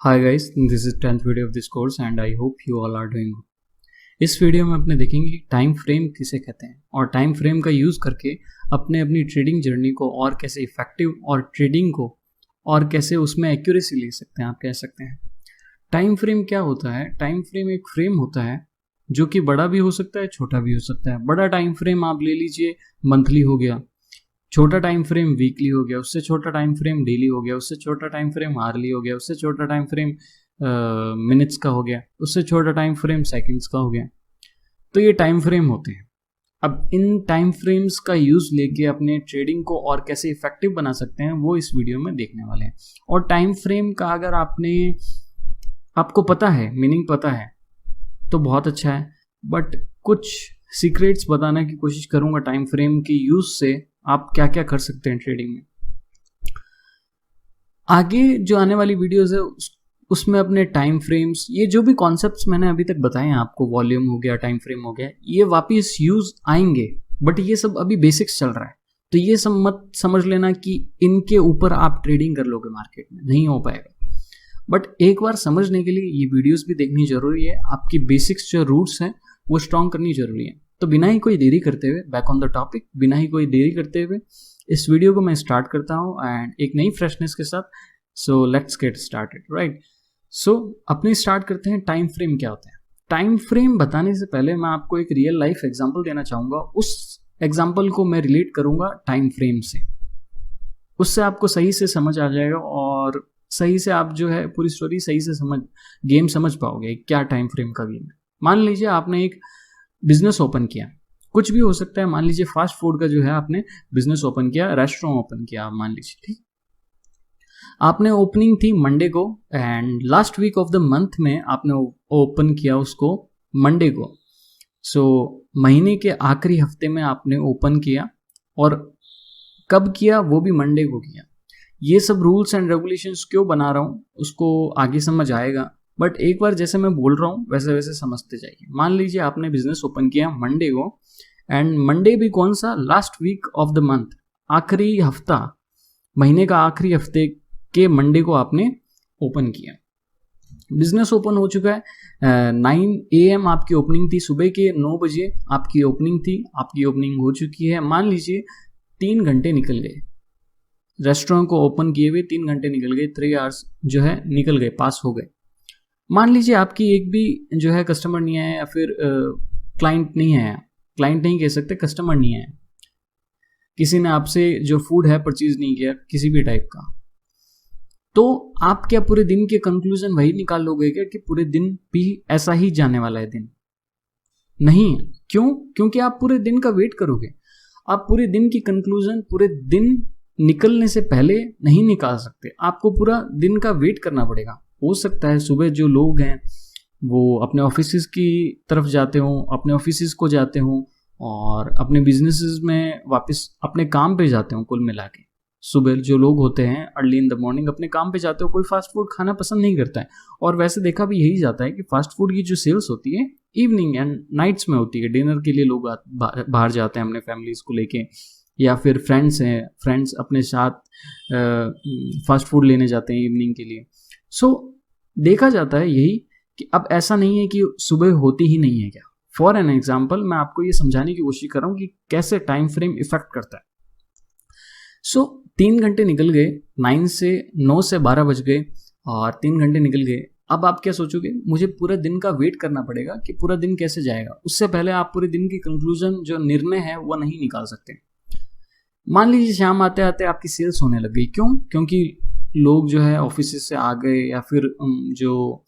Hi guys, this is 10th video of this course and I hope you all are doing good. इस video में अपने देखेंगे time frame किसे कहते हैं और टाइम फ्रेम का यूज़ करके अपनी ट्रेडिंग जर्नी को और कैसे इफेक्टिव और ट्रेडिंग को और कैसे उसमें एक्यूरेसी ले सकते हैं, आप कह सकते हैं। टाइम फ्रेम क्या होता है? टाइम फ्रेम एक फ्रेम होता है जो कि बड़ा भी हो सकता है, छोटा भी हो सकता है। बड़ा टाइम फ्रेम आप ले लीजिए, मंथली हो गया। छोटा टाइम फ्रेम वीकली हो गया, उससे छोटा टाइम फ्रेम डेली हो गया, उससे छोटा टाइम फ्रेम आवर्ली हो गया, उससे छोटा टाइम फ्रेम मिनट्स का हो गया, उससे छोटा टाइम फ्रेम सेकंड्स का हो गया। तो ये टाइम फ्रेम होते हैं। अब इन टाइम फ्रेम्स का यूज़ लेके अपने ट्रेडिंग को और कैसे इफेक्टिव बना सकते हैं वो इस वीडियो में देखने वाले हैं। और टाइम फ्रेम का अगर आपको पता है, मीनिंग पता है तो बहुत अच्छा है, बट कुछ सीक्रेट्स बताने की कोशिश करूंगा टाइम फ्रेम के यूज़ से आप क्या क्या कर सकते हैं ट्रेडिंग में। आगे जो आने वाली वीडियोस है उसमें अपने टाइम फ्रेम्स, ये जो भी कॉन्सेप्ट्स मैंने अभी तक बताए हैं आपको, वॉल्यूम हो गया, टाइम फ्रेम हो गया, ये वापस यूज आएंगे, बट ये सब अभी बेसिक्स चल रहा है। तो ये सब मत समझ लेना कि इनके ऊपर आप ट्रेडिंग कर लोगे मार्केट में, नहीं हो पाएगा। बट एक बार समझने के लिए ये वीडियोस भी देखनी जरूरी है। आपकी बेसिक्स जो रूट्स हैं वो स्ट्रॉन्ग करनी जरूरी है। तो बिना ही कोई देरी करते हुए, बैक ऑन द टॉपिक, बिना ही कोई देरी करते हुए इस वीडियो को मैं स्टार्ट करता हूँ एंड एक नई फ्रेशनेस के साथ। So let's get started, right. So अपने स्टार्ट करते हैं। टाइम फ्रेम क्या होता है? टाइम फ्रेम बताने से पहले मैं आपको एक रियल लाइफ एग्जांपल देना चाहूँगा। उस एग्जांपल को मैं रिलेट करूँगा टाइम फ्रेम से, उससे आपको सही से समझ आ जाएगा और सही से आप जो है पूरी स्टोरी सही से गेम समझ पाओगे क्या टाइम फ्रेम का गेम है। मान लीजिए आपने एक बिजनेस ओपन किया, कुछ भी हो सकता है। मान लीजिए फास्ट फूड का जो है आपने बिजनेस ओपन किया, रेस्टोरेंट ओपन किया, मान लीजिए, ठीक। आपने ओपनिंग थी मंडे को and last week of the month में आपने ओपन किया उसको मंडे को। सो महीने के आखिरी हफ्ते में आपने ओपन किया, और कब किया वो भी मंडे को किया। ये सब रूल्स एंड रेगुलेशंस क्यों बना रहा हूँ उसको आगे समझ आएगा, बट एक बार जैसे मैं बोल रहा हूँ वैसे वैसे समझते जाइए। मान लीजिए आपने बिजनेस ओपन किया मंडे को, एंड मंडे भी कौन सा? Last week of the month, आखिरी हफ्ता, महीने का आखिरी हफ्ते के मंडे को आपने ओपन किया। बिजनेस ओपन हो चुका है, 9 AM आपकी ओपनिंग थी, सुबह के 9 बजे आपकी ओपनिंग थी। आपकी ओपनिंग हो चुकी है, मान लीजिए 3 घंटे निकल गए, रेस्टोरेंट को ओपन किए हुए 3 घंटे निकल गए, 3 आवर्स जो है निकल गए, पास हो गए। मान लीजिए आपकी एक भी जो है कस्टमर नहीं आया, या फिर क्लाइंट नहीं आया, क्लाइंट नहीं कह सकते, कस्टमर नहीं आया, किसी ने आपसे जो फूड है परचेज नहीं किया किसी भी टाइप का। तो आप क्या पूरे दिन के कंक्लूजन वही निकाल लोगे क्या कि पूरे दिन भी ऐसा ही जाने वाला है दिन? नहीं। क्यों? क्योंकि आप पूरे दिन का वेट करोगे। आप पूरे दिन की कंक्लूजन पूरे दिन निकलने से पहले नहीं निकाल सकते, आपको पूरा दिन का वेट करना पड़ेगा। हो सकता है सुबह जो लोग हैं वो अपने ऑफिसेज की तरफ जाते हों, अपने ऑफिसेज को जाते हों और अपने बिजनेसेस में वापस अपने काम पे जाते हों। कुल मिला के सुबह जो लोग होते हैं अर्ली इन द मॉर्निंग अपने काम पे जाते हो, कोई फास्ट फूड खाना पसंद नहीं करता है। और वैसे देखा भी यही जाता है कि फास्ट फूड की जो सेल्स होती है इवनिंग एंड नाइट्स में होती है। डिनर के लिए लोग बाहर जाते हैं अपने फैमिलीज को लेके, या फिर फ्रेंड्स हैं, फ्रेंड्स अपने साथ फास्ट फूड लेने जाते हैं इवनिंग के लिए। सो देखा जाता है यही कि अब ऐसा नहीं है कि सुबह होती ही नहीं है क्या। फॉर एन एग्जाम्पल मैं आपको ये समझाने की कोशिश कर रहा हूँ कि कैसे टाइम फ्रेम इफेक्ट करता है। सो 3 घंटे निकल गए, 9 से 12 बज गए और 3 घंटे निकल गए। अब आप क्या सोचोगे? मुझे पूरे दिन का वेट करना पड़ेगा कि पूरा दिन कैसे जाएगा। उससे पहले आप पूरे दिन की कंक्लूजन जो निर्णय है वो नहीं निकाल सकते। मान लीजिए शाम आते आते आपकी सेल्स होने लग गई। क्यों? क्योंकि लोग जो है ऑफिस से आ गए, या फिर जो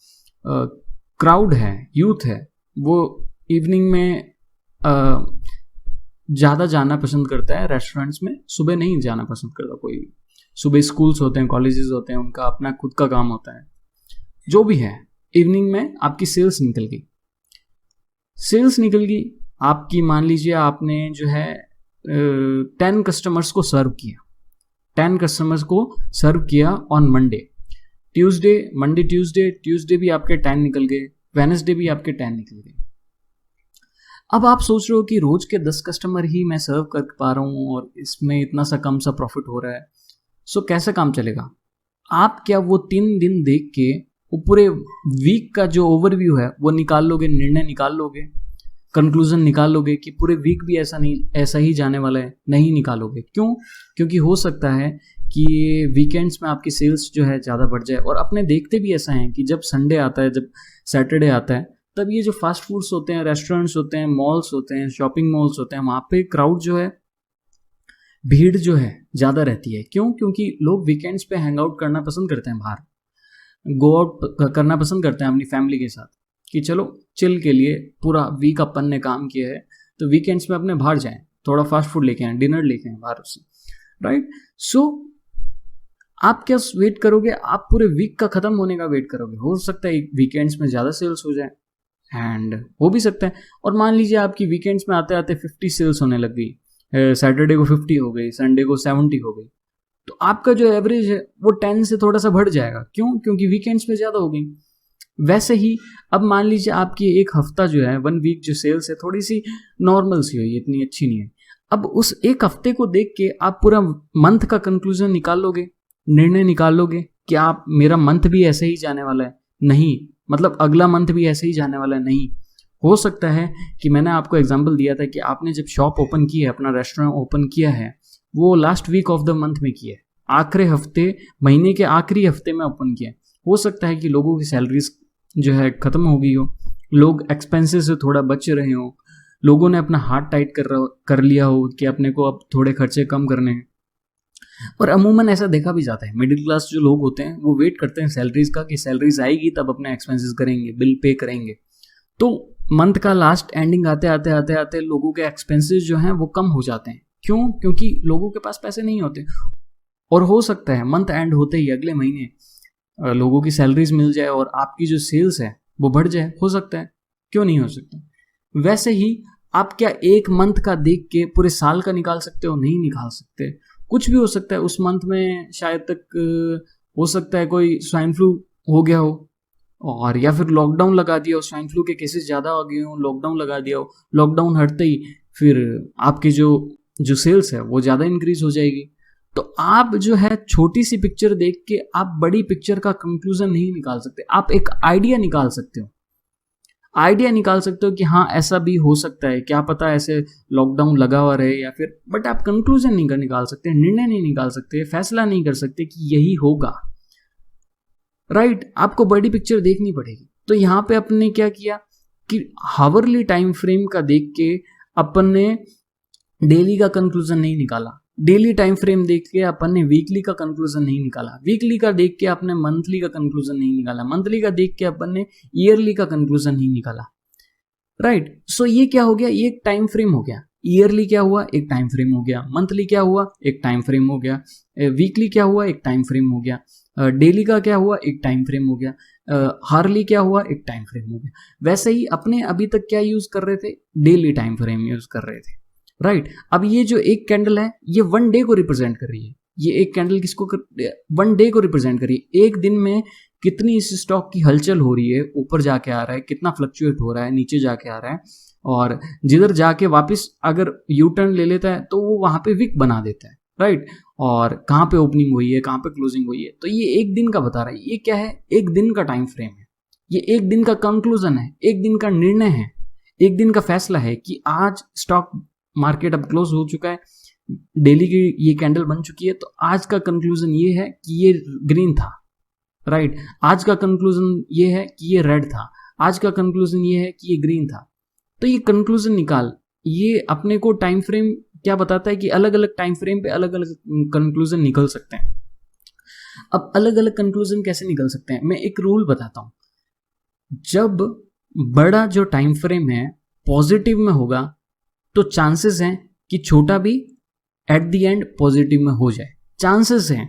क्राउड है, यूथ है, वो इवनिंग में ज़्यादा जाना पसंद करता है रेस्टोरेंट्स में, सुबह नहीं जाना पसंद करता कोई भी। सुबह स्कूल्स होते हैं, कॉलेजेस होते हैं, उनका अपना खुद का काम होता है। जो भी है, इवनिंग में आपकी सेल्स निकल गई। सेल्स निकल गई आपकी, मान लीजिए आपने जो है 10 कस्टमर्स को सर्व किया। 10 कस्टमर्स को सर्व किया ऑन मंडे, ट्यूसडे भी आपके 10 निकल गए, वेडनेसडे भी आपके 10 निकल गए। अब आप सोच रहे हो कि रोज के 10 कस्टमर ही मैं सर्व कर पा रहा हूँ और इसमें इतना सा कम सा प्रॉफिट हो रहा है। सो कैसे काम चलेगा? आप क्या वो 3 दिन देख के वो पूरे वीक का जो ओवरव्यू है वो निकाल लोगे, निर्णय निकाल लोगे, कंक्लूजन निकाल लोगे कि पूरे वीक भी ऐसा ही जाने वाला है, नहीं निकालोगे। क्यों? क्योंकि हो सकता है कि वीकेंड्स में आपकी सेल्स जो है ज़्यादा बढ़ जाए। और अपने देखते भी ऐसा है कि जब संडे आता है, जब सैटरडे आता है, तब ये जो फास्ट फूड्स होते हैं, रेस्टोरेंट्स होते हैं, मॉल्स होते हैं, शॉपिंग मॉल्स होते हैं, वहाँ पे क्राउड जो है, भीड़ जो है ज़्यादा रहती है। क्यों? क्योंकि लोग वीकेंड्स पे हैंग आउट करना पसंद करते हैं, बाहर गो आउट करना पसंद करते हैं अपनी फैमिली के साथ, कि चलो चिल के लिए पूरा वीक अपन ने काम किया है तो वीकेंड्स में अपने बाहर जाएं, थोड़ा फास्ट फूड लेके आए, डिनर लेके आए बाहर से, राइट। सो आप क्या वेट करोगे? आप पूरे वीक का खत्म होने का वेट करोगे। हो सकता है वीकेंड्स में ज़्यादा सेल्स हो जाए, एंड हो भी सकता है। और मान लीजिए आपकी वीकेंड्स में आते आते 50 सेल्स होने लग गई, सैटरडे को 50 हो गई, संडे को 70 हो गई, तो आपका जो एवरेज है वो 10 से थोड़ा सा बढ़ जाएगा। क्यों? क्योंकि वीकेंड्स में ज़्यादा हो गई। वैसे ही अब मान लीजिए आपकी एक हफ्ता जो है, 1 वीक जो सेल्स है, थोड़ी सी नॉर्मल सी हुई, इतनी अच्छी नहीं है। अब उस एक हफ्ते को देख के आप पूरा मंथ का कंक्लूजन निकाल लोगे, निर्णय निकाल लोगे कि आप मेरा मंथ भी ऐसे ही जाने वाला है, नहीं, मतलब अगला मंथ भी ऐसे ही जाने वाला है, नहीं। हो सकता है कि मैंने आपको एग्जांपल दिया था कि आपने जब शॉप ओपन की है, अपना रेस्टोरेंट ओपन किया है, वो last week of the month में किया है, आखिरी हफ्ते, महीने के आखिरी हफ्ते में ओपन किया है। हो सकता है कि लोगों की सैलरीज जो है ख़त्म हो गई हो, लोग एक्सपेंसेस से थोड़ा बच रहे हो, लोगों ने अपना हाथ टाइट कर लिया हो कि अपने को अब थोड़े खर्चे कम करने हैं। और अमूमन ऐसा देखा भी जाता है, मिडिल क्लास जो लोग होते हैं वो वेट करते हैं सैलरीज का, कि सैलरीज आएगी तब अपने एक्सपेंसेस करेंगे, बिल पे करेंगे। तो मंथ का लास्ट एंडिंग आते आते आते आते लोगों के एक्सपेंसेस जो हैं वो कम हो जाते हैं। क्यों? क्योंकि लोगों के पास पैसे नहीं होते। और हो सकता है मंथ एंड होते ही अगले महीने लोगों की सैलरीज मिल जाए और आपकी जो सेल्स है वो बढ़ जाए। हो सकता है, क्यों नहीं हो सकता। वैसे ही आप क्या एक मंथ का देख के पूरे साल का निकाल सकते हो? नहीं निकाल सकते। कुछ भी हो सकता है उस मंथ में, शायद तक हो सकता है कोई स्वाइन फ्लू हो गया हो, और या फिर लॉकडाउन लगा दिया हो, स्वाइन फ्लू के केसेस ज़्यादा आ गए हो, लॉकडाउन लगा दिया हो, लॉकडाउन हटते ही फिर आपकी जो सेल्स है वो ज़्यादा इंक्रीज हो जाएगी। तो आप जो है छोटी सी पिक्चर देख के आप बड़ी पिक्चर का कंक्लूजन नहीं निकाल सकते। आप एक आइडिया निकाल सकते हो, आइडिया निकाल सकते हो कि हाँ ऐसा भी हो सकता है, क्या पता ऐसे लॉकडाउन लगा हुआ रहे या फिर, बट आप कंक्लूजन नहीं निकाल सकते, निर्णय नहीं निकाल सकते, फैसला नहीं कर सकते कि यही होगा, राइट। आपको बड़ी पिक्चर देखनी पड़ेगी। तो यहाँ पे अपन ने क्या किया कि हावरली टाइम फ्रेम का देख के अपन ने डेली का कंक्लूजन नहीं निकाला, डेली टाइम फ्रेम देख के अपन ने वीकली का कंक्लूजन नहीं निकाला, वीकली का देख के आपने मंथली का कंक्लूजन नहीं निकाला, मंथली का देख के अपन ने ईयरली का कंक्लूजन नहीं निकाला, राइट। सो ये क्या हो गया? ये एक टाइम फ्रेम हो गया। ईयरली क्या हुआ? एक टाइम फ्रेम हो गया। मंथली क्या हुआ? एक टाइम फ्रेम हो गया। वीकली क्या हुआ? एक टाइम फ्रेम हो गया। डेली का क्या हुआ? एक टाइम फ्रेम हो गया। हार्ली क्या हुआ? एक टाइम फ्रेम हो गया। वैसे ही अपने अभी तक क्या यूज कर रहे थे? डेली टाइम फ्रेम यूज कर रहे थे, राइट। अब ये जो एक कैंडल है ये 1 डे को रिप्रेजेंट कर रही है। ये एक कैंडल किसको 1 डे को रिप्रेजेंट कर रही है। एक दिन में कितनी इस स्टॉक की हलचल हो रही है, ऊपर जाके आ रहा है, कितना फ्लक्चुएट हो रहा है, नीचे जाके आ रहा है, और जिधर जाके वापस अगर यू टर्न ले लेता है तो वो वहां पे विक बना देता है, राइट। और कहाँ पे ओपनिंग हुई है, कहाँ पे क्लोजिंग हुई है, तो ये एक दिन का बता रहा है। ये क्या है? एक दिन का टाइम फ्रेम है। ये एक दिन का कंक्लूजन है, एक दिन का निर्णय है, एक दिन का फैसला है कि आज स्टॉक मार्केट अब क्लोज हो चुका है, डेली की ये कैंडल बन चुकी है, तो आज का कंक्लूजन ये है कि ये ग्रीन था, राइट। आज का कंक्लूजन ये है कि ये रेड था, आज का कंक्लूजन ये है कि ये ग्रीन था। तो ये कंक्लूजन निकाल, ये अपने को टाइम फ्रेम क्या बताता है कि अलग अलग टाइम फ्रेम पे अलग अलग कंक्लूजन निकल सकते हैं। अब अलग अलग कंक्लूजन कैसे निकल सकते हैं, मैं एक रूल बताता हूं। जब बड़ा जो टाइम फ्रेम है पॉजिटिव में होगा तो चांसेस हैं कि छोटा भी एट द एंड पॉजिटिव में हो जाए, चांसेस हैं।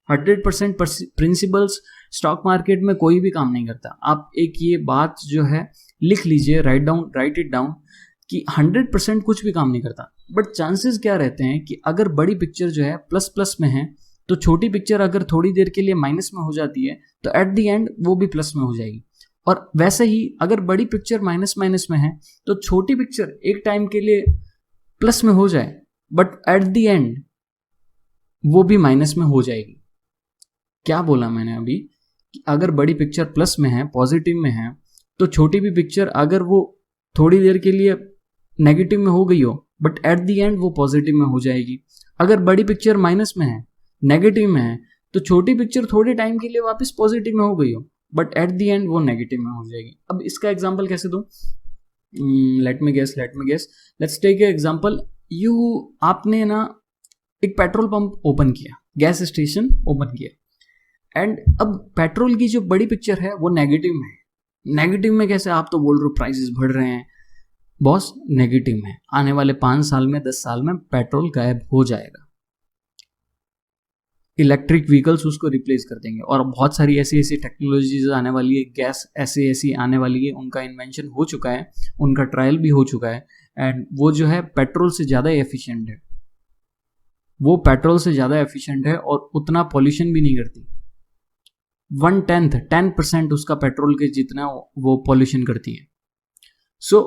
100% प्रिंसिपल्स स्टॉक मार्केट में कोई भी काम नहीं करता। आप एक ये बात जो है लिख लीजिए, राइट इट डाउन, कि 100% कुछ भी काम नहीं करता, बट चांसेस क्या रहते हैं कि अगर बड़ी पिक्चर जो है प्लस प्लस में है तो छोटी पिक्चर अगर थोड़ी देर के लिए माइनस में हो जाती है तो एट द एंड वो भी प्लस में हो जाएगी। और वैसे ही अगर बड़ी पिक्चर माइनस में है तो छोटी पिक्चर एक टाइम के लिए प्लस में हो जाए बट एट द एंड वो भी माइनस में हो जाएगी। क्या बोला मैंने अभी? कि अगर बड़ी पिक्चर प्लस में है, पॉजिटिव में है, तो छोटी भी पिक्चर अगर वो थोड़ी देर के लिए नेगेटिव में हो गई हो बट एट द एंड वो पॉजिटिव में हो जाएगी। अगर बड़ी पिक्चर माइनस में है, नेगेटिव में है, तो छोटी पिक्चर थोड़े टाइम के लिए वापस पॉजिटिव में हो गई हो बट एट द एंड वो नेगेटिव में हो जाएगी। अब इसका एग्जांपल कैसे दूं? Let me guess let's take a example. आपने ना एक पेट्रोल पंप ओपन किया, गैस स्टेशन ओपन किया, एंड अब पेट्रोल की जो बड़ी पिक्चर है वो नेगेटिव में है। नेगेटिव में कैसे? आप तो बोल रहे हो प्राइसेस बढ़ रहे हैं। बॉस, नेगेटिव में आने वाले 5 साल में, 10 साल में पेट्रोल गायब हो जाएगा। इलेक्ट्रिक व्हीकल्स उसको रिप्लेस कर देंगे और बहुत सारी ऐसी ऐसी टेक्नोलॉजीज आने वाली है, गैस ऐसी ऐसी आने वाली है, उनका इन्वेंशन हो चुका है, उनका ट्रायल भी हो चुका है, एंड वो जो है पेट्रोल से ज़्यादा एफिशिएंट है। वो पेट्रोल से ज़्यादा एफिशिएंट है और उतना पॉल्यूशन भी नहीं करती। 10% उसका पेट्रोल के जितना वो पॉल्यूशन करती है। सो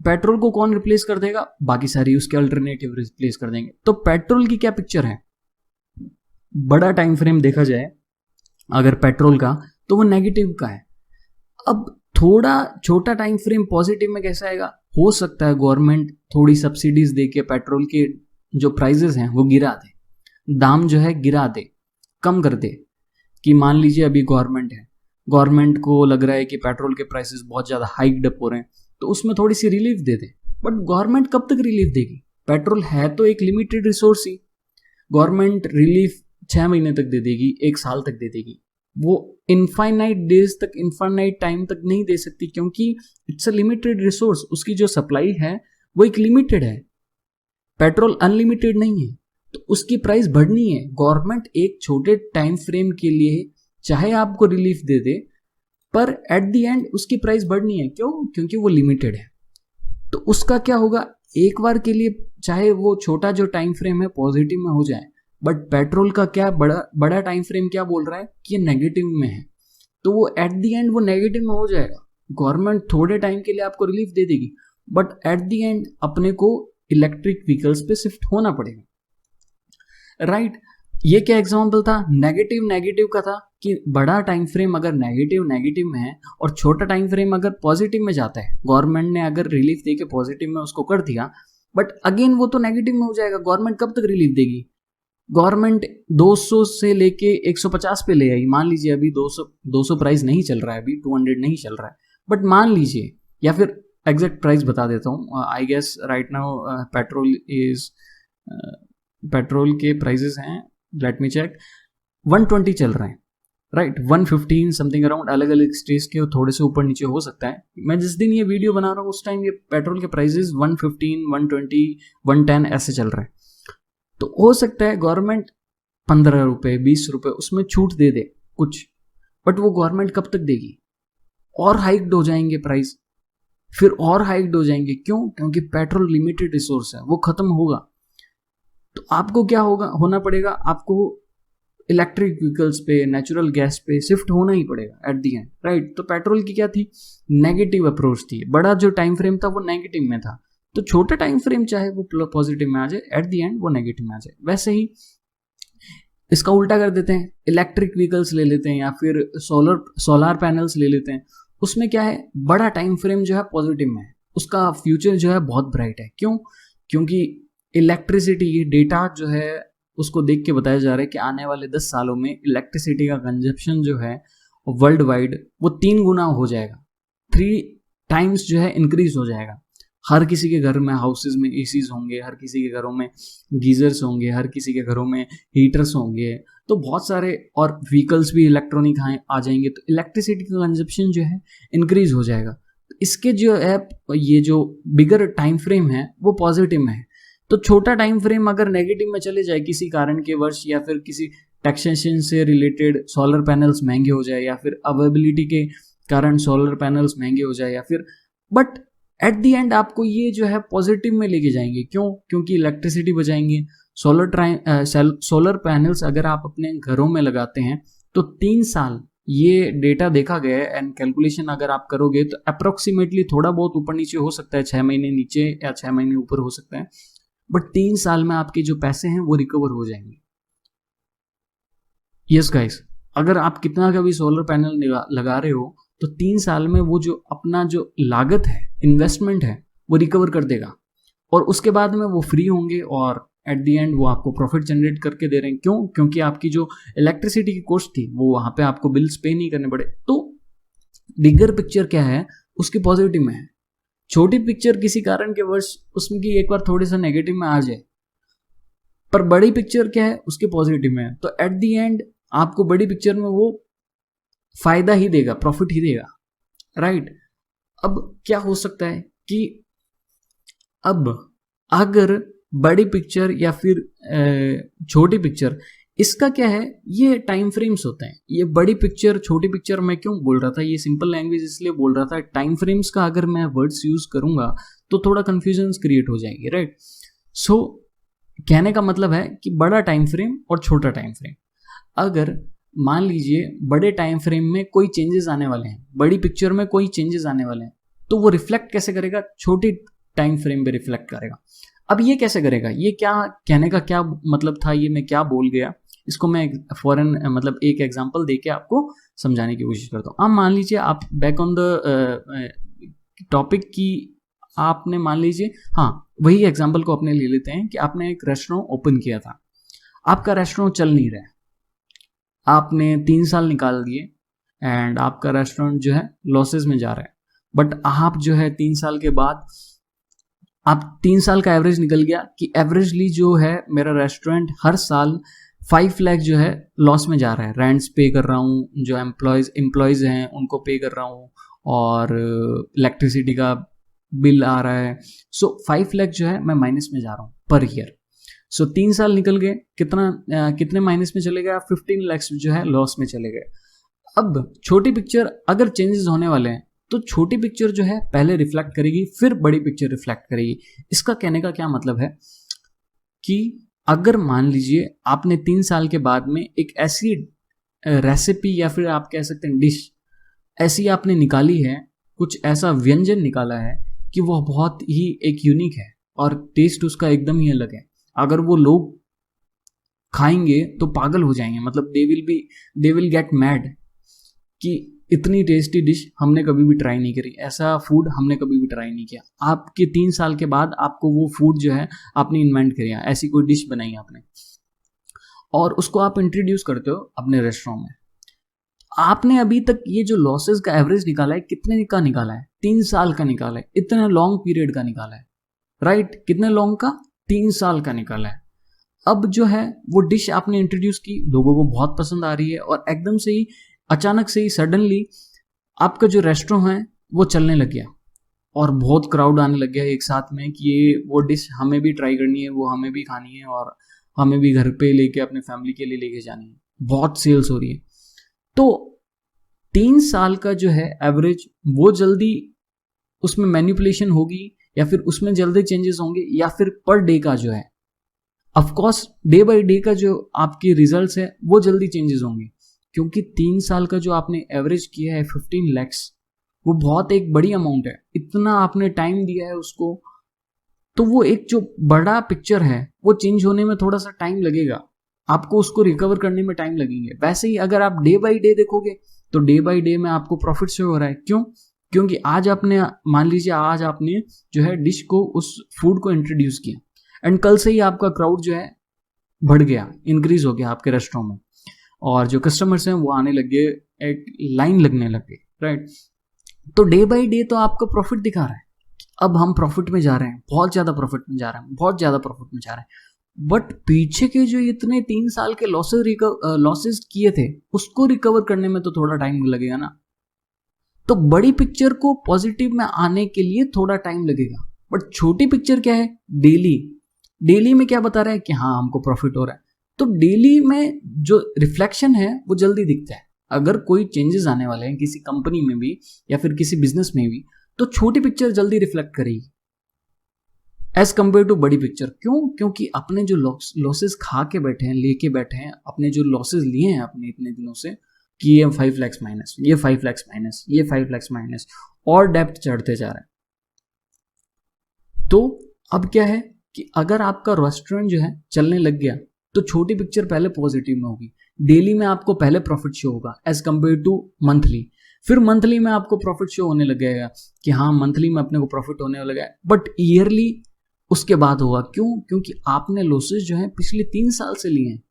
पेट्रोल को कौन रिप्लेस कर देगा? बाकी सारी उसके अल्टरनेटिव रिप्लेस कर देंगे। तो पेट्रोल की क्या पिक्चर है? बड़ा टाइम फ्रेम देखा जाए अगर पेट्रोल का, तो वो नेगेटिव का है। अब थोड़ा छोटा टाइम फ्रेम पॉजिटिव में कैसे आएगा? हो सकता है गवर्नमेंट थोड़ी सब्सिडीज दे के पेट्रोल के जो प्राइजेस हैं वो गिरा दे, दाम जो है गिरा दे, कम कर दे। कि मान लीजिए अभी गवर्नमेंट है, गवर्नमेंट को लग रहा है कि पेट्रोल के प्राइसेस बहुत ज़्यादा हाइक्ड अप हो रहे हैं, तो उसमें थोड़ी सी रिलीफ दे दे। बट गवर्नमेंट कब तक रिलीफ देगी? पेट्रोल है तो एक लिमिटेड रिसोर्स ही। गवर्नमेंट रिलीफ 6 महीने तक दे देगी, 1 साल तक दे देगी, वो इनफाइनाइट डेज तक, इनफाइनाइट टाइम तक नहीं दे सकती, क्योंकि इट्स अ लिमिटेड रिसोर्स। उसकी जो सप्लाई है वो एक लिमिटेड है, पेट्रोल अनलिमिटेड नहीं है, तो उसकी प्राइस बढ़नी है। गवर्नमेंट एक छोटे टाइम फ्रेम के लिए चाहे आपको रिलीफ दे दे, पर एट द एंड उसकी प्राइस बढ़नी है। क्यों? क्योंकि वो लिमिटेड है। तो उसका क्या होगा? एक बार के लिए चाहे वो छोटा जो टाइम फ्रेम है पॉजिटिव में हो जाए, बट पेट्रोल का क्या बड़ा टाइम फ्रेम क्या बोल रहा है कि ये नेगेटिव में है, तो वो एट द एंड वो नेगेटिव में हो जाएगा। गवर्नमेंट थोड़े टाइम के लिए आपको रिलीफ दे देगी, बट एट द एंड अपने को इलेक्ट्रिक व्हीकल्स पे शिफ्ट होना पड़ेगा। राइट? ये क्या एग्जाम्पल था? नेगेटिव का था कि बड़ा टाइम फ्रेम अगर नेगेटिव में है और छोटा टाइम फ्रेम अगर पॉजिटिव में जाता है, गवर्नमेंट ने अगर रिलीफ दे के पॉजिटिव में उसको कर दिया, बट अगेन वो तो नेगेटिव में हो जाएगा। गवर्नमेंट कब तक रिलीफ देगी? गवर्नमेंट 200 से लेके 150 पे ले आई। मान लीजिए अभी 200 प्राइस नहीं चल रहा है, अभी 200 नहीं चल रहा है, बट मान लीजिए, या फिर एग्जैक्ट प्राइस बता देता हूँ। I guess right now petrol के प्राइसेस हैं, लेट मी चेक, 120 चल रहे हैं, राइट? 115 समथिंग अराउंड, अलग अलग स्टेज के थोड़े से ऊपर नीचे हो सकता है। मैं जिस दिन ये वीडियो बना रहा हूँ उस टाइम ये पेट्रोल के प्राइसेस 115, 120, 110 ऐसे चल रहे हैं। तो हो सकता है गवर्नमेंट 15 रुपये, 20 रुपये उसमें छूट दे दे कुछ, बट वो गवर्नमेंट कब तक देगी? और हाइक्ड हो जाएंगे प्राइस, फिर और हाइक्ड हो जाएंगे। क्यों? क्योंकि पेट्रोल लिमिटेड रिसोर्स है, वो खत्म होगा। तो आपको क्या होना पड़ेगा? आपको इलेक्ट्रिक व्हीकल्स पे, नेचुरल गैस पे शिफ्ट होना ही पड़ेगा एट दी एंड, राइट? तो पेट्रोल की क्या थी? नेगेटिव अप्रोच थी। बड़ा जो टाइम फ्रेम था वो नेगेटिव में था, तो छोटा टाइम फ्रेम चाहे वो पॉजिटिव में आ जाए, एट दी एंड वो नेगेटिव में आ जाए। वैसे ही इसका उल्टा कर देते हैं, इलेक्ट्रिक व्हीकल्स ले लेते हैं या फिर सोलर पैनल्स ले लेते हैं। उसमें क्या है? बड़ा टाइम फ्रेम जो है पॉजिटिव में है, उसका फ्यूचर जो है बहुत ब्राइट है। क्यों? क्योंकि इलेक्ट्रिसिटी डेटा जो है उसको देख के बताया जा रहा है कि आने वाले 10 सालों में इलेक्ट्रिसिटी का कंजप्शन जो है वर्ल्ड वाइड वो 3 गुना हो जाएगा, 3 टाइम्स जो है इंक्रीज हो जाएगा। हर किसी के घर में, हाउसेज में एसीज होंगे, हर किसी के घरों में गीजर्स होंगे, हर किसी के घरों में हीटर्स होंगे, तो बहुत सारे और व्हीकल्स भी इलेक्ट्रॉनिक आ जाएंगे, तो इलेक्ट्रिसिटी का कंजप्शन जो है इंक्रीज हो जाएगा। इसके जो है ये जो बिगर टाइम फ्रेम है वो पॉजिटिव में है। तो छोटा टाइम फ्रेम अगर नेगेटिव में चले जाए किसी कारण के वर्ष, या फिर किसी टैक्सेशन से रिलेटेड सोलर पैनल्स महंगे हो जाए, या फिर अवेलेबिलिटी के कारण सोलर पैनल्स महंगे हो जाए, या फिर, बट एट द एंड आपको ये जो है पॉजिटिव में लेके जाएंगे। क्यों? क्योंकि इलेक्ट्रिसिटी बचाएंगे। सोलर पैनल्स अगर आप अपने घरों में लगाते हैं तो 3 साल, ये डेटा देखा गया है, एंड कैलकुलेशन अगर आप करोगे तो अप्रोक्सीमेटली थोड़ा बहुत ऊपर नीचे हो सकता है, 6 महीने नीचे या 6 महीने ऊपर हो सकता है, बट 3 साल में आपके जो पैसे हैं वो रिकवर हो जाएंगे। यस गाइस, अगर आप कितना का भी सोलर पैनल लगा रहे हो तो 3 साल में वो जो अपना जो लागत है, इन्वेस्टमेंट है, वो रिकवर कर देगा और उसके बाद में वो फ्री होंगे और एट द एंड वो आपको प्रॉफिट जनरेट करके दे रहे हैं। क्यों? क्योंकि आपकी जो इलेक्ट्रिसिटी की कॉस्ट थी वो वहां पे आपको बिल्स पे नहीं करने पड़े। तो बिगर पिक्चर क्या है, उसकी पॉजिटिव में है। छोटी पिक्चर किसी कारण के वर्ष उसमें की एक बार थोड़ी सा नेगेटिव में आ जाए, पर बड़ी पिक्चर क्या है, उसके पॉजिटिव में है। तो एट द एंड आपको बड़ी पिक्चर में वो फायदा ही देगा, प्रॉफिट ही देगा, राइट। अब क्या हो सकता है कि अब अगर बड़ी पिक्चर या फिर छोटी पिक्चर, इसका क्या है, ये टाइम फ्रेम्स होते हैं। ये बड़ी पिक्चर छोटी पिक्चर मैं क्यों बोल रहा था, ये सिंपल लैंग्वेज इसलिए बोल रहा था, टाइम फ्रेम्स का अगर मैं वर्ड्स यूज करूंगा तो थोड़ा कंफ्यूजन क्रिएट हो जाएगी, राइट। सो कहने का मतलब है कि बड़ा टाइम फ्रेम और छोटा टाइम फ्रेम, अगर मान लीजिए बड़े टाइम फ्रेम में कोई चेंजेस आने वाले हैं, बड़ी पिक्चर में कोई चेंजेस आने वाले हैं, तो वो रिफ्लेक्ट कैसे करेगा, छोटी टाइम फ्रेम पे रिफ्लेक्ट करेगा। अब ये कैसे करेगा, ये क्या कहने का क्या मतलब था, ये मैं क्या बोल गया, इसको मैं फॉरन मतलब एक एग्जांपल देके आपको समझाने की कोशिश करता हूँ। अब मान लीजिए आप बैक ऑन द टॉपिक की, आपने मान लीजिए, हाँ वही एग्जांपल को अपने ले लेते हैं कि आपने एक रेस्टोरेंट ओपन किया था, आपका रेस्टोरेंट चल नहीं रहा है, आपने 3 साल निकाल दिए एंड आपका रेस्टोरेंट जो है लॉसेस में जा रहा है। बट आप जो है 3 साल के बाद, आप 3 साल का एवरेज निकल गया कि एवरेजली जो है मेरा रेस्टोरेंट हर साल 5 लाख जो है लॉस में जा रहा है। रेंट्स पे कर रहा हूँ, जो एम्प्लॉयज हैं उनको पे कर रहा हूँ, और इलेक्ट्रिसिटी का बिल आ रहा है। सो 5 लाख जो है मैं माइनस में जा रहा हूँ पर ईयर। सो 3 साल निकल गए, कितने माइनस में चले गए, 15 लाख जो है लॉस में चले गए। अब छोटी पिक्चर अगर चेंजेस होने वाले हैं तो छोटी पिक्चर जो है पहले रिफ्लेक्ट करेगी, फिर बड़ी पिक्चर रिफ्लेक्ट करेगी। इसका कहने का क्या मतलब है कि अगर मान लीजिए आपने 3 साल के बाद में एक ऐसी रेसिपी या फिर आप कह सकते हैं डिश ऐसी आपने निकाली है, कुछ ऐसा व्यंजन निकाला है कि वह बहुत ही एक यूनिक है और टेस्ट उसका एकदम ही अलग है। अगर वो लोग खाएंगे तो पागल हो जाएंगे, मतलब दे विल गेट मैड कि इतनी टेस्टी डिश हमने कभी भी ट्राई नहीं करी, ऐसा फूड हमने कभी भी ट्राई नहीं किया। आपके 3 साल के बाद आपको वो फूड जो है आपने इन्वेंट किया, ऐसी कोई डिश बनाई आपने और उसको आप इंट्रोड्यूस करते हो अपने रेस्टोरेंट में। आपने अभी तक ये जो लॉसेस का एवरेज निकाला है, कितने का निकाला है, 3 साल का निकाला है, इतने लॉन्ग पीरियड का निकाला है, राइट। कितने लॉन्ग का, 3 साल का निकाला है। अब जो है वो डिश आपने इंट्रोड्यूस की, लोगों को बहुत पसंद आ रही है और एकदम से ही अचानक से ही सडनली आपका जो रेस्टोरेंट है वो चलने लग गया और बहुत क्राउड आने लग गया एक साथ में कि ये वो डिश हमें भी ट्राई करनी है, वो हमें भी खानी है और हमें भी घर पे लेके अपने फैमिली के लिए लेके जानी है, बहुत सेल्स हो रही है। तो 3 साल का जो है एवरेज वो जल्दी उसमें मैनिपुलेशन होगी या फिर उसमें जल्दी चेंजेस होंगे, या फिर पर डे का जो है, ऑफकोर्स डे बाय डे का जो आपके रिजल्ट्स है वो जल्दी चेंजेस होंगे, क्योंकि 3 साल का जो आपने एवरेज किया है 15 लैक्स, वो बहुत एक बड़ी अमाउंट है, इतना आपने टाइम दिया है उसको। तो वो एक जो बड़ा पिक्चर है वो चेंज होने में थोड़ा सा टाइम लगेगा, आपको उसको रिकवर करने में टाइम लगेंगे। वैसे ही अगर आप डे बाय डे देखोगे तो डे बाय डे में आपको प्रॉफिट से हो रहा है। क्यों? क्योंकि आज आपने, मान लीजिए आज आपने जो है डिश को, उस फूड को इंट्रोड्यूस किया एंड कल से ही आपका क्राउड जो है बढ़ गया, इंक्रीज हो गया आपके रेस्टोरेंट में, और जो कस्टमर्स हैं वो आने लग गए, एक लाइन लगने लग गई, राइट। तो डे बाय डे तो आपका प्रॉफिट दिखा रहा है, अब हम प्रॉफिट में जा रहे हैं, बहुत ज्यादा प्रॉफिट में जा रहे हैं, बहुत ज्यादा प्रॉफिट में जा रहे हैं। बट पीछे के जो इतने 3 साल के लॉसेस किए थे उसको रिकवर करने में तो थोड़ा टाइम लगेगा ना। तो बड़ी पिक्चर को पॉजिटिव में आने के लिए थोड़ा टाइम लगेगा। बट छोटी पिक्चर क्या है, डेली में क्या बता रहा है कि हाँ हमको प्रॉफिट हो रहा है, तो डेली में जो रिफ्लेक्शन है वो जल्दी दिखता है। अगर कोई चेंजेस आने वाले हैं किसी कंपनी में भी या फिर किसी बिजनेस में भी, तो छोटी पिक्चर जल्दी रिफ्लेक्ट करेगी एज कंपेयर टू बड़ी पिक्चर। क्यों? क्योंकि अपने जो लॉसेस खा के बैठे हैं, लेके बैठे हैं, अपने जो लॉसेस लिए हैं अपने इतने दिनों से कि ये 5 लाख माइनस, ये 5 लाख माइनस, ये 5 लाख माइनस, और डेप्थ चढ़ते जा रहा है। तो अब क्या है कि अगर आपका रेस्टोरेंट जो है चलने लग गया तो छोटी पिक्चर पहले पॉजिटिव में होगी, डेली में आपको पहले प्रॉफिट शो होगा एज कंपेयर टू मंथली, फिर मंथली में आपको प्रॉफिट शो होने लग जाएगा कि हाँ मंथली में अपने को प्रॉफिट होने लगा है, बट ईयरली उसके बाद होगा। क्यों? क्योंकि आपने लॉसेस जो है पिछले 3 साल से लिए हैं,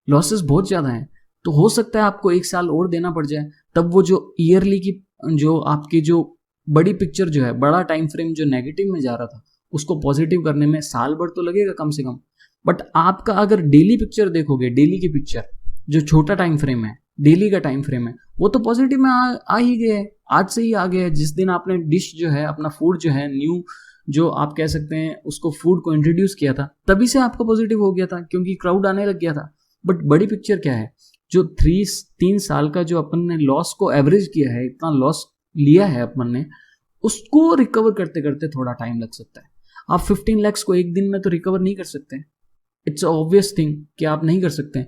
लॉसेस बहुत ज्यादा हैं, तो हो सकता है आपको 1 साल और देना पड़ जाए, तब वो जो ईयरली की जो आपकी जो बड़ी पिक्चर जो है, बड़ा टाइम फ्रेम जो नेगेटिव में जा रहा था उसको पॉजिटिव करने में साल भर तो लगेगा कम से कम। बट आपका अगर डेली पिक्चर देखोगे, डेली की पिक्चर जो छोटा टाइम फ्रेम है, डेली का टाइम फ्रेम है, वो तो पॉजिटिव में आ ही गया है, आज से ही आ गया है। जिस दिन आपने डिश जो है, अपना फूड जो है, न्यू जो आप कह सकते हैं उसको, फूड को इंट्रोड्यूस किया था, तभी से आपका पॉजिटिव हो गया था, क्योंकि क्राउड आने लग गया था। बट बड़ी पिक्चर क्या है, जो 3 साल का जो अपन ने लॉस को एवरेज किया है, इतना लॉस लिया है अपन ने, उसको रिकवर करते करते थोड़ा टाइम लग सकता है। आप 15 lakhs को एक दिन में तो रिकवर नहीं कर सकते, इट्स ऑब्वियस थिंग कि आप नहीं कर सकते।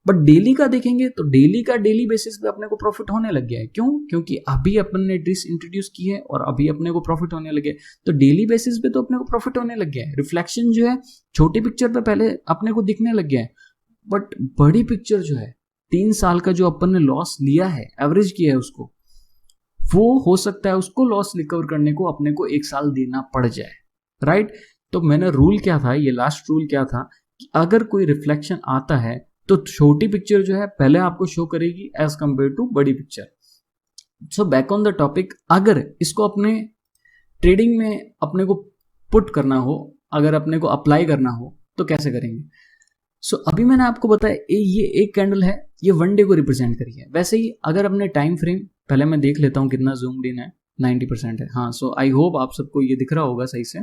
बट डेली का देखेंगे तो डेली का डेली बेसिस पे अपने को प्रॉफिट होने लग गया है। क्यों? क्योंकि अभी अपन ने डिश इंट्रोड्यूस की है और अभी अपने को प्रॉफिट होने लगे, तो डेली बेसिस पे तो अपने को प्रॉफिट होने लग गया है। रिफ्लेक्शन जो है छोटी पिक्चर पे पहले अपने को दिखने लग गया है, बट बड़ी पिक्चर जो है 3 साल का जो अपन ने लॉस लिया है, एवरेज किया है उसको, वो हो सकता है उसको लॉस रिकवर करने को अपने को 1 साल देना पड़ जाए, राइट। तो मैंने रूल क्या था, ये लास्ट रूल क्या था कि अगर कोई रिफ्लेक्शन आता है तो छोटी पिक्चर जो है पहले आपको शो करेगी एज कंपेयर टू बड़ी picture. So back on the topic, अगर इसको अपने ट्रेडिंग में अपने को पुट करना हो, अगर अपने को अप्लाई करना हो, तो कैसे करेंगे? सो अभी मैंने आपको बताया ये एक कैंडल है, ये 1 डे को रिप्रेजेंट करी है। वैसे ही अगर अपने टाइम फ्रेम, पहले मैं देख लेता हूँ कितना जूम्ड इन है, 90% है। हाँ, सो आई होप आप सबको ये दिख रहा होगा, सही से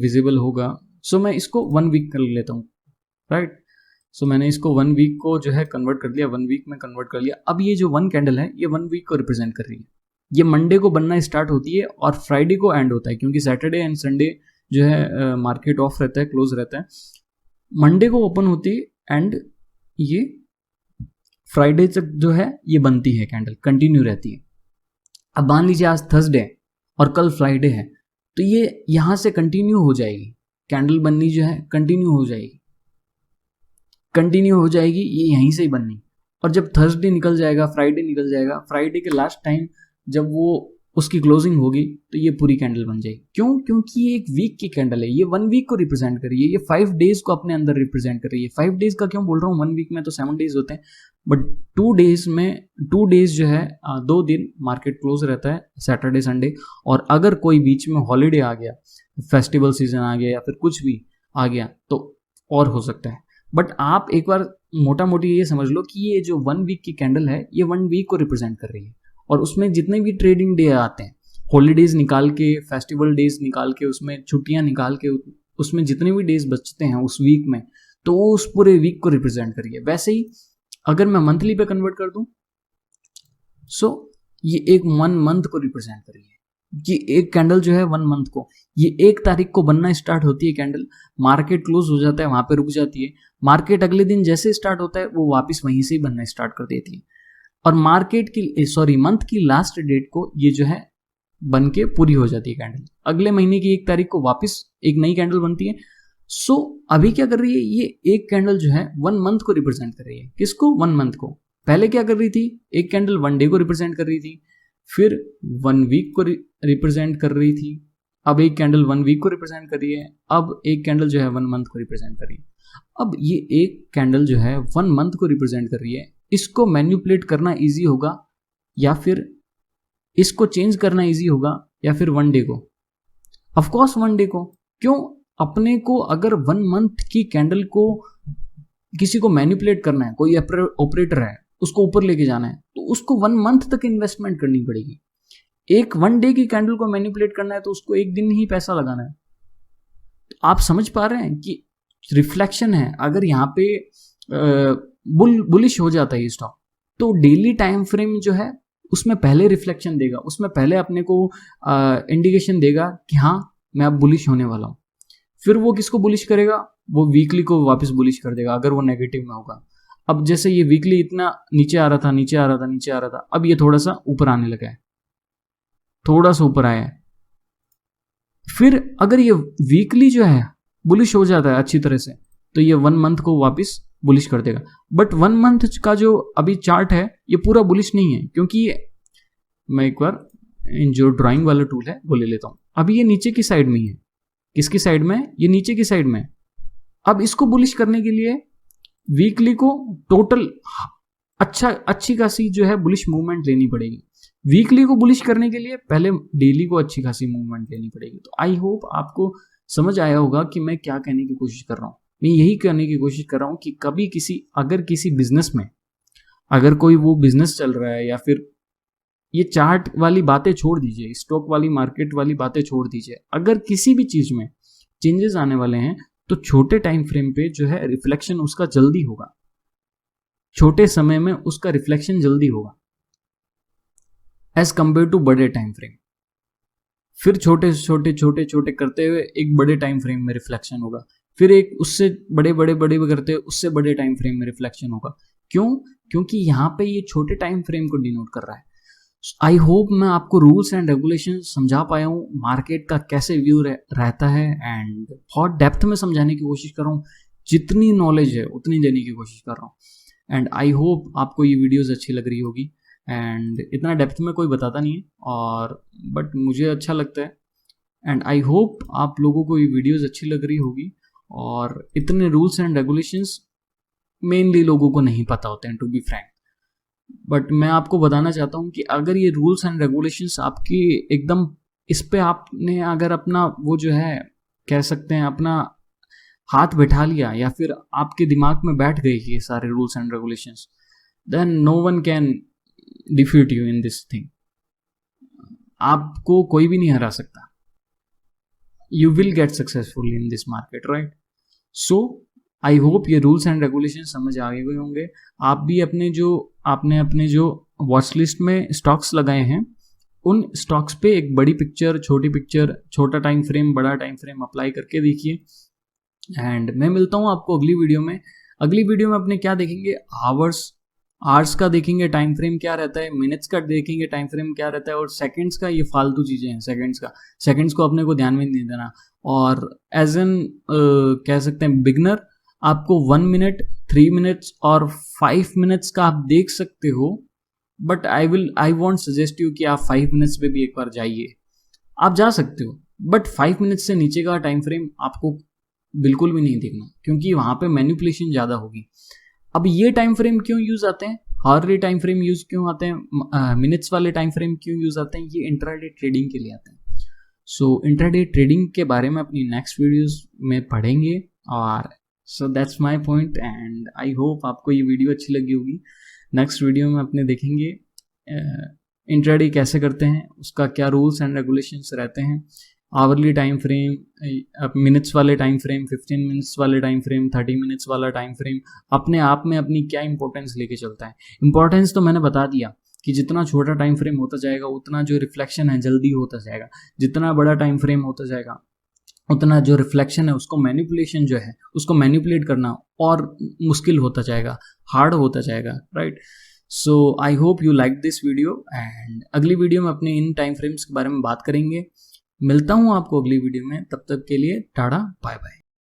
विजिबल होगा। सो मैं इसको 1 वीक कर लेता हूँ, राइट। सो मैंने इसको 1 वीक को जो है कन्वर्ट कर लिया, 1 वीक में कन्वर्ट कर लिया। अब ये जो 1 कैंडल है ये 1 वीक को रिप्रेजेंट कर रही है। ये मंडे को बनना स्टार्ट होती है और फ्राइडे को एंड होता है, क्योंकि सैटरडे एंड संडे जो है मार्केट ऑफ रहता है, क्लोज रहता है। मंडे को ओपन होती है एंड ये फ्राइडे तक जो है ये बनती है, कैंडल कंटिन्यू रहती है। अब मान लीजिए आज थर्सडे और कल फ्राइडे है, तो ये यहां से कंटिन्यू हो जाएगी, कैंडल बननी जो है कंटिन्यू हो जाएगी, ये यहीं से ही बननी। और जब थर्सडे निकल जाएगा, फ्राइडे निकल जाएगा, फ्राइडे के लास्ट टाइम जब वो उसकी क्लोजिंग होगी तो ये पूरी कैंडल बन जाएगी। क्यों? क्योंकि ये एक वीक की कैंडल है, ये 1 वीक को रिप्रेजेंट कर रही है, ये 5 डेज को अपने अंदर रिप्रेजेंट कर रही है। 5 डेज का क्यों बोल रहा हूँ, 1 वीक में तो 7 डेज होते हैं, बट 2 डेज में 2 डेज जो है 2 दिन मार्केट क्लोज रहता है, सैटरडे संडे। और अगर कोई बीच में हॉलीडे आ गया, फेस्टिवल सीजन आ गया या फिर कुछ भी आ गया तो और हो सकता है। बट आप एक बार मोटा मोटी ये समझ लो कि ये जो 1 वीक की कैंडल है ये 1 वीक को रिप्रेजेंट कर रही है। और उसमें जितने भी ट्रेडिंग डे आते हैं, हॉलीडेज निकाल के, फेस्टिवल डेज निकाल के, उसमें छुट्टियां निकाल के, उसमें जितने भी डेज बचते हैं उस वीक में, तो वो उस पूरे वीक को रिप्रेजेंट करिए। वैसे ही अगर मैं मंथली पे कन्वर्ट कर दूं, सो ये एक 1 मंथ को रिप्रेजेंट करिए। ये एक कैंडल जो है 1 मंथ को, ये 1 तारीख को बनना स्टार्ट होती है कैंडल, मार्केट क्लोज हो जाता है, वहां पे रुक जाती है। मार्केट अगले दिन जैसे स्टार्ट होता है वो वापस वहीं से ही बनना स्टार्ट कर देती है। और मार्केट की मंथ की लास्ट डेट को ये जो है बन के पूरी हो जाती है कैंडल। अगले महीने की 1 तारीख को वापस एक नई कैंडल बनती है। सो अभी क्या कर रही है, ये एक कैंडल जो है 1 मंथ को रिप्रेजेंट कर रही है। किसको? 1 मंथ को। पहले क्या कर रही थी, एक कैंडल 1 डे को रिप्रेजेंट कर रही थी, फिर 1 वीक को रिप्रेजेंट कर रही थी, अब एक कैंडल 1 वीक को रिप्रेजेंट कर रही है, अब एक कैंडल जो है 1 मंथ को रिप्रेजेंट कर रही है। अब ये एक कैंडल जो है 1 मंथ को रिप्रेजेंट कर रही है, इसको मैनिपुलेट करना इजी होगा या फिर इसको चेंज करना इजी होगा या फिर 1 डे को? ऑफ कोर्स 1 डे को। क्यों? अपने को अगर 1 मंथ की कैंडल को किसी को मैनिपुलेट करना है, कोई ऑपरेटर है, उसको ऊपर लेके जाना है, तो उसको 1 मंथ तक इन्वेस्टमेंट करनी पड़ेगी। एक 1 डे की कैंडल को मैनिपुलेट करना है तो उसको एक दिन ही पैसा लगाना है। तो आप समझ पा रहे हैं कि रिफ्लेक्शन है। अगर यहाँ पे बुलिश हो जाता है स्टॉक, तो डेली टाइम फ्रेम जो है उसमें पहले रिफ्लेक्शन देगा, उसमें पहले अपने को इंडिकेशन देगा कि हाँ मैं अब बुलिश होने वाला हूँ। फिर वो किसको बुलिश करेगा? वो वीकली को वापस बुलिश कर देगा अगर वो नेगेटिव में होगा। अब जैसे ये वीकली इतना नीचे आ रहा था, नीचे आ रहा था, नीचे आ रहा था, अब ये थोड़ा सा ऊपर आने लगा है, थोड़ा सा ऊपर आया है। फिर अगर ये वीकली जो है बुलिश हो जाता है अच्छी तरह से, तो ये 1 मंथ को वापस बुलिश कर देगा। बट 1 मंथ का जो अभी चार्ट है ये पूरा बुलिश नहीं है, क्योंकि मैं एक बार जो ड्राइंग वाला टूल है वो ले लेता हूं। अभी ये नीचे की साइड में ही है। किसकी साइड में? ये नीचे की साइड में। अब इसको बुलिश करने के लिए वीकली को टोटल अच्छी खासी जो है बुलिश मूवमेंट लेनी पड़ेगी। वीकली को बुलिश करने के लिए पहले डेली को अच्छी खासी मूवमेंट लेनी पड़ेगी। तो आई होप आपको समझ आया होगा कि मैं क्या कहने की कोशिश कर रहा हूं। मैं यही कहने की कोशिश कर रहा हूं कि कभी अगर किसी बिजनेस में अगर कोई वो बिजनेस चल रहा है, या फिर ये चार्ट वाली बातें छोड़ दीजिए, स्टॉक वाली मार्केट वाली बातें छोड़ दीजिए, अगर किसी भी चीज में चेंजेस आने वाले हैं तो छोटे टाइम फ्रेम पे जो है रिफ्लेक्शन उसका जल्दी होगा, छोटे समय में उसका रिफ्लेक्शन जल्दी होगा एज कंपेयर टू बड़े टाइम फ्रेम। फिर छोटे छोटे छोटे छोटे करते हुए एक बड़े टाइम फ्रेम में रिफ्लेक्शन होगा, फिर एक उससे बड़े बड़े बड़े करते हुए उससे बड़े टाइम फ्रेम में रिफ्लेक्शन होगा। क्यों? क्योंकि यहाँ पे ये छोटे टाइम फ्रेम को डिनोट कर रहा है। आई होप मैं आपको रूल्स एंड रेगुलेशन समझा पाया हूँ, मार्केट का कैसे व्यू रहता है, एंड बहुत डेप्थ में समझाने की कोशिश कर रहा हूँ। जितनी नॉलेज है उतनी देने की कोशिश कर रहा हूँ। एंड आई होप आपको ये वीडियोस अच्छी लग रही होगी। एंड इतना डेप्थ में कोई बताता नहीं है, और बट मुझे अच्छा लगता है। एंड आई होप आप लोगों को ये वीडियोस अच्छी लग रही होगी। और इतने रूल्स एंड रेगुलेशंस मेनली लोगों को नहीं पता होते हैं, टू बी फ्रैंक। बट मैं आपको बताना चाहता हूँ कि अगर ये रूल्स एंड रेगुलेशंस आपकी एकदम इस पे आपने अगर अपना वो जो है कह सकते हैं अपना हाथ बैठा लिया, या फिर आपके दिमाग में बैठ गए ये सारे rules and regulations, then no one can defeat you in this thing. आपको कोई भी नहीं हरा सकता। You will get successful in this market, right? So I hope ये रूल्स एंड रेगुलेशन समझ आ गए होंगे। आप भी आपने अपने जो वॉच लिस्ट में स्टॉक्स लगाए हैं उन स्टॉक्स पे एक बड़ी पिक्चर, छोटी पिक्चर, छोटा टाइम फ्रेम, बड़ा टाइम फ्रेम अप्लाई करके देखिए। एंड मैं मिलता हूँ आपको अगली वीडियो में। अगली वीडियो में अपने क्या देखेंगे? आवर्स का देखेंगे टाइम फ्रेम क्या रहता है, मिनट्स का देखेंगे टाइम फ्रेम क्या रहता है, और सेकंड्स का। ये फालतू चीजें हैं सेकंड्स को अपने को ध्यान में नहीं देना। और एज एन कह सकते हैं बिगनर, आपको 1 मिनट, 3 मिनट्स और 5 मिनट्स का आप देख सकते हो। But I want suggest you कि आप 5 मिनट्स पे भी एक बार जाइए। आप जा सकते हो, बट 5 मिनट्स से नीचे का टाइम फ्रेम आपको बिल्कुल भी नहीं देखना, क्योंकि वहां पे मैनिपुलेशन ज्यादा होगी। अब ये टाइम फ्रेम क्यों यूज आते हैं? हार्ली टाइम फ्रेम यूज क्यों आते हैं? मिनट्स वाले टाइम फ्रेम क्यों यूज आते हैं? ये इंट्राडे ट्रेडिंग के लिए आते हैं। सो इंट्राडे ट्रेडिंग के बारे में अपनी नेक्स्ट वीडियोस में पढ़ेंगे। और so that's my point, and I hope आपको ये वीडियो अच्छी लगी होगी। नेक्स्ट वीडियो में अपने देखेंगे इंट्राडे कैसे करते हैं, उसका क्या रूल्स एंड रेगुलेशंस रहते हैं, आवरली टाइम फ्रेम, मिनट्स वाले टाइम फ्रेम, 15 मिनट्स वाले टाइम फ्रेम, 30 मिनट्स वाला टाइम फ्रेम अपने आप में अपनी क्या इंपॉर्टेंस लेके चलता है। इंपॉर्टेंस तो मैंने बता दिया कि जितना छोटा टाइम फ्रेम होता जाएगा उतना जो रिफ्लेक्शन है जल्दी होता जाएगा, जितना बड़ा टाइम फ्रेम होता जाएगा उतना जो रिफ्लेक्शन है उसको मैनिपुलेशन जो है उसको मैनिपुलेट करना और मुश्किल होता जाएगा, हार्ड होता जाएगा, right? So I hope you like this video, and अगली वीडियो में अपने इन टाइम फ्रेम्स के बारे में बात करेंगे। मिलता हूँ आपको अगली वीडियो में, तब तक के लिए टाटा बाय बाय।